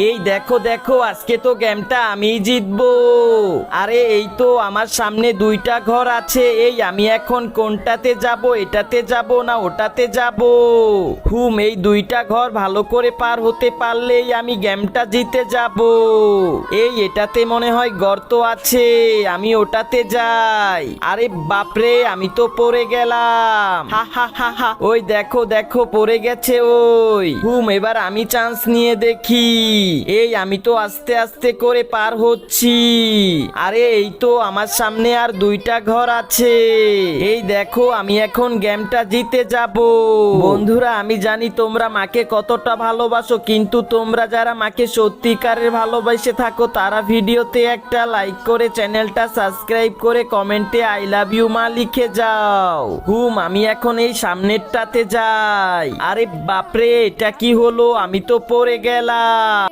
এই দেখো দেখো, আজকে তো গেমটা আমি জিতবো। আরে এই তো আমার সামনে দুইটা ঘর আছে, এই আমি এখন কোনটাতে যাব? এটাতে যাব না ওটাতে যাব? এই দুইটা ঘর ভালো করে পার হতে পারলেই আমি গেমটা জিতে যাব। এই এটাতে মনে হয় গর্ত আছে, আমি ওটাতে যাই। আরে বাপরে, আমি তো পড়ে গেলাম। হা হা হা হা, ওই দেখো দেখো পড়ে গেছে ওই। এবার আমি চান্স নিয়ে দেখি। এই আমি তো আস্তে আস্তে করে পার হচ্ছি। আরে এই তো আমার সামনে আর দুইটা ঘর আছে। এই দেখো আমি এখন গেমটা জিতে যাব। বন্ধুরা, আমি জানি তোমরা মাকে কতটা ভালোবাসো, কিন্তু তোমরা যারা মাকে সত্যিকারের ভালোবাসে থাকো তারা ভিডিওতে একটা লাইক করে চ্যানেলটা সাবস্ক্রাইব করে কমেন্টে আই লাভ ইউ মা লিখে যাও। আমি এখন এই সামনেরটাতে যাই। আরে বাপরে, এটা কি হলো? আমি তো পড়ে গেলাম।